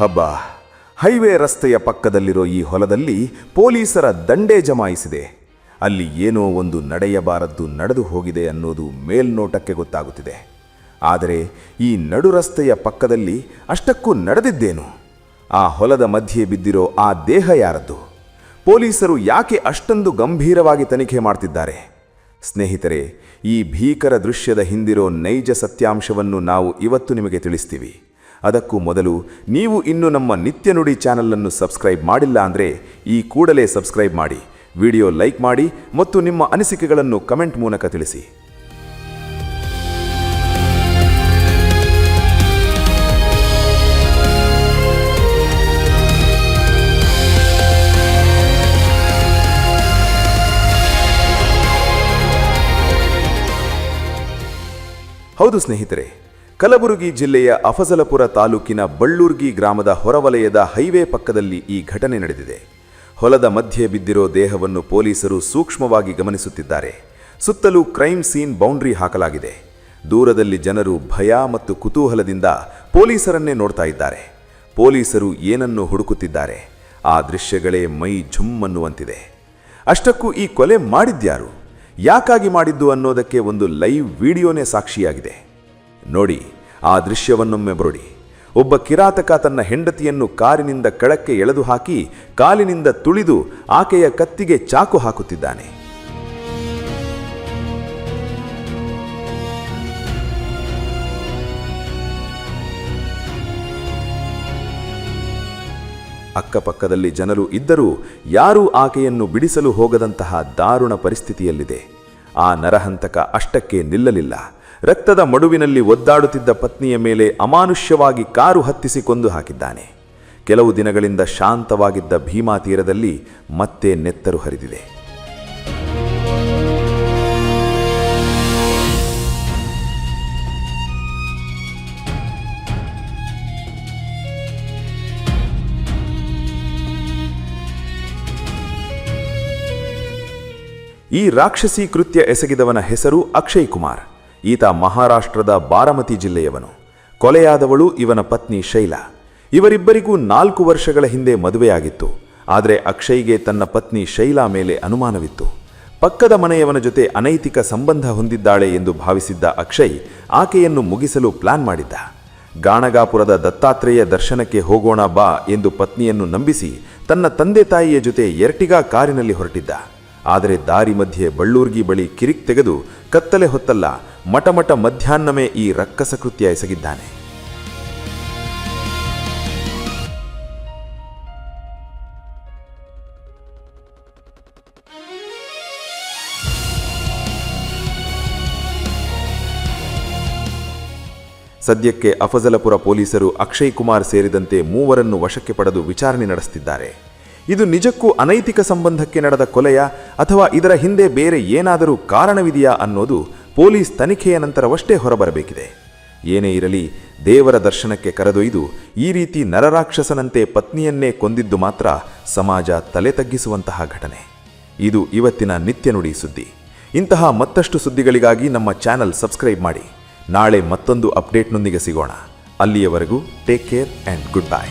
ಹಬ್ಬ, ಹೈವೇ ರಸ್ತೆಯ ಪಕ್ಕದಲ್ಲಿರೋ ಈ ಹೊಲದಲ್ಲಿ ಪೊಲೀಸರ ದಂಡೇ ಜಮಾಯಿಸಿದೆ. ಅಲ್ಲಿ ಏನೋ ಒಂದು ನಡೆಯಬಾರದ್ದು ನಡೆದು ಹೋಗಿದೆ ಅನ್ನೋದು ಮೇಲ್ನೋಟಕ್ಕೆ ಗೊತ್ತಾಗುತ್ತಿದೆ. ಆದರೆ ಈ ನಡು ರಸ್ತೆಯ ಪಕ್ಕದಲ್ಲಿ ಅಷ್ಟಕ್ಕೂ ನಡೆದಿದ್ದೇನು? ಆ ಹೊಲದ ಮಧ್ಯೆ ಬಿದ್ದಿರೋ ಆ ದೇಹ ಯಾರದ್ದು? ಪೊಲೀಸರು ಯಾಕೆ ಅಷ್ಟೊಂದು ಗಂಭೀರವಾಗಿ ತನಿಖೆ ಮಾಡ್ತಿದ್ದಾರೆ? ಸ್ನೇಹಿತರೆ, ಈ ಭೀಕರ ದೃಶ್ಯದ ಹಿಂದಿರೋ ನೈಜ ಸತ್ಯಾಂಶವನ್ನು ನಾವು ಇವತ್ತು ನಿಮಗೆ ತಿಳಿಸ್ತೀವಿ. ಅದಕ್ಕೂ ಮೊದಲು ನೀವು ಇನ್ನೂ ನಮ್ಮ ನಿತ್ಯ ನುಡಿ ಚಾನಲನ್ನು ಸಬ್ಸ್ಕ್ರೈಬ್ ಮಾಡಿಲ್ಲ ಅಂದರೆ ಈ ಕೂಡಲೇ ಸಬ್ಸ್ಕ್ರೈಬ್ ಮಾಡಿ, ವಿಡಿಯೋ ಲೈಕ್ ಮಾಡಿ ಮತ್ತು ನಿಮ್ಮ ಅನಿಸಿಕೆಗಳನ್ನು ಕಮೆಂಟ್ ಮೂಲಕ ತಿಳಿಸಿ. ಹೌದು ಸ್ನೇಹಿತರೆ, ಕಲಬುರಗಿ ಜಿಲ್ಲೆಯ ಅಫಜಲಪುರ ತಾಲೂಕಿನ ಬಳ್ಳೂರ್ಗಿ ಗ್ರಾಮದ ಹೊರವಲಯದ ಹೈವೇ ಪಕ್ಕದಲ್ಲಿ ಈ ಘಟನೆ ನಡೆದಿದೆ. ಹೊಲದ ಮಧ್ಯೆ ಬಿದ್ದಿರೋ ದೇಹವನ್ನು ಪೊಲೀಸರು ಸೂಕ್ಷ್ಮವಾಗಿ ಗಮನಿಸುತ್ತಿದ್ದಾರೆ. ಸುತ್ತಲೂ ಕ್ರೈಮ್ ಸೀನ್ ಬೌಂಡ್ರಿ ಹಾಕಲಾಗಿದೆ. ದೂರದಲ್ಲಿ ಜನರು ಭಯ ಮತ್ತು ಕುತೂಹಲದಿಂದ ಪೊಲೀಸರನ್ನೇ ನೋಡ್ತಾ ಇದ್ದಾರೆ. ಪೊಲೀಸರು ಏನನ್ನು ಹುಡುಕುತ್ತಿದ್ದಾರೆ? ಆ ದೃಶ್ಯಗಳೇ ಮೈ ಝುಮ್ಮನ್ನುವಂತಿದೆ. ಅಷ್ಟಕ್ಕೂ ಈ ಕೊಲೆ ಮಾಡಿದ್ಯಾರು, ಯಾಕಾಗಿ ಮಾಡಿದ್ದು ಅನ್ನೋದಕ್ಕೆ ಒಂದು ಲೈವ್ ವಿಡಿಯೋನೇ ಸಾಕ್ಷಿಯಾಗಿದೆ. ನೋಡಿ, ಆ ದೃಶ್ಯವನ್ನೊಮ್ಮೆ ಬರೋಡಿ. ಒಬ್ಬ ಕಿರಾತಕ ತನ್ನ ಹೆಂಡತಿಯನ್ನು ಕಾರಿನಿಂದ ಕೆಳಕ್ಕೆ ಎಳೆದು ಹಾಕಿ ಕಾಲಿನಿಂದ ತುಳಿದು ಆಕೆಯ ಕತ್ತಿಗೆ ಚಾಕು ಹಾಕುತ್ತಿದ್ದಾನೆ. ಅಕ್ಕಪಕ್ಕದಲ್ಲಿ ಜನರು ಇದ್ದರೂ ಯಾರೂ ಆಕೆಯನ್ನು ಬಿಡಿಸಲು ಹೋಗದಂತಹ ದಾರುಣ ಪರಿಸ್ಥಿತಿಯಲ್ಲಿದೆ. ಆ ನರಹಂತಕ ಅಷ್ಟಕ್ಕೆ ನಿಲ್ಲಲಿಲ್ಲ. ರಕ್ತದ ಮಡುವಿನಲ್ಲಿ ಒದ್ದಾಡುತ್ತಿದ್ದ ಪತ್ನಿಯ ಮೇಲೆ ಅಮಾನುಷ್ಯವಾಗಿ ಕಾರು ಹತ್ತಿಸಿ ಕೊಂದು ಹಾಕಿದ್ದಾನೆ. ಕೆಲವು ದಿನಗಳಿಂದ ಶಾಂತವಾಗಿದ್ದ ಭೀಮಾ ತೀರದಲ್ಲಿ ಮತ್ತೆ ನೆತ್ತರು ಹರಿದಿದೆ. ಈ ರಾಕ್ಷಸಿ ಕೃತ್ಯ ಎಸಗಿದವನ ಹೆಸರು ಅಕ್ಷಯ್ ಕುಮಾರ್. ಈತ ಮಹಾರಾಷ್ಟ್ರದ ಬಾರಾಮತಿ ಜಿಲ್ಲೆಯವನು. ಕೊಲೆಯಾದವಳು ಇವನ ಪತ್ನಿ ಶೈಲಾ. ಇವರಿಬ್ಬರಿಗೂ 4 ವರ್ಷಗಳ ಹಿಂದೆ ಮದುವೆಯಾಗಿತ್ತು. ಆದರೆ ಅಕ್ಷಯ್ಗೆ ತನ್ನ ಪತ್ನಿ ಶೈಲಾ ಮೇಲೆ ಅನುಮಾನವಿತ್ತು. ಪಕ್ಕದ ಮನೆಯವನ ಜೊತೆ ಅನೈತಿಕ ಸಂಬಂಧ ಹೊಂದಿದ್ದಾಳೆ ಎಂದು ಭಾವಿಸಿದ್ದ ಅಕ್ಷಯ್ ಆಕೆಯನ್ನು ಮುಗಿಸಲು ಪ್ಲಾನ್ ಮಾಡಿದ್ದ. ಗಾಣಗಾಪುರದ ದತ್ತಾತ್ರೇಯ ದರ್ಶನಕ್ಕೆ ಹೋಗೋಣ ಬಾ ಎಂದು ಪತ್ನಿಯನ್ನು ನಂಬಿಸಿ ತನ್ನ ತಂದೆ ತಾಯಿಯ ಜೊತೆ ಎರ್ಟಿಗಾ ಕಾರಿನಲ್ಲಿ ಹೊರಟಿದ್ದ. ಆದರೆ ದಾರಿ ಮಧ್ಯೆ ಬಳ್ಳೂರ್ಗಿ ಬಳಿ ಕಿರಿಕ್ ತೆಗೆದು ಕತ್ತಲೆ ಹೊತ್ತಲ್ಲ ಮಟಮಟ ಮಧ್ಯಾಹ್ನವೇ ಈ ರಕ್ಕಸ ಕೃತ್ಯ ಎಸಗಿದ್ದಾನೆ. ಸದ್ಯಕ್ಕೆ ಅಫಜಲಪುರ ಪೊಲೀಸರು ಅಕ್ಷಯ್ ಕುಮಾರ್ ಸೇರಿದಂತೆ 3 ವಶಕ್ಕೆ ಪಡೆದು ವಿಚಾರಣೆ ನಡೆಸುತ್ತಿದ್ದಾರೆ. ಇದು ನಿಜಕ್ಕೂ ಅನೈತಿಕ ಸಂಬಂಧಕ್ಕೆ ನಡೆದ ಕೊಲೆಯ ಅಥವಾ ಇದರ ಹಿಂದೆ ಬೇರೆ ಏನಾದರೂ ಕಾರಣವಿದೆಯಾ ಅನ್ನೋದು ಪೊಲೀಸ್ ತನಿಖೆಯ ನಂತರವಷ್ಟೇ ಹೊರಬರಬೇಕಿದೆ. ಏನೇ ಇರಲಿ, ದೇವರ ದರ್ಶನಕ್ಕೆ ಕರೆದೊಯ್ದು ಈ ರೀತಿ ನರರಾಕ್ಷಸನಂತೆ ಪತ್ನಿಯನ್ನೇ ಕೊಂದಿದ್ದು ಮಾತ್ರ ಸಮಾಜ ತಲೆ ತಗ್ಗಿಸುವಂತಹ ಘಟನೆ. ಇದು ಇವತ್ತಿನ ನಿತ್ಯ ನುಡಿ ಸುದ್ದಿ. ಇಂತಹ ಮತ್ತಷ್ಟು ಸುದ್ದಿಗಳಿಗಾಗಿ ನಮ್ಮ ಚಾನಲ್ ಸಬ್ಸ್ಕ್ರೈಬ್ ಮಾಡಿ. ನಾಳೆ ಮತ್ತೊಂದು ಅಪ್ಡೇಟ್ನೊಂದಿಗೆ ಸಿಗೋಣ. ಅಲ್ಲಿಯವರೆಗೂ take care and good bye.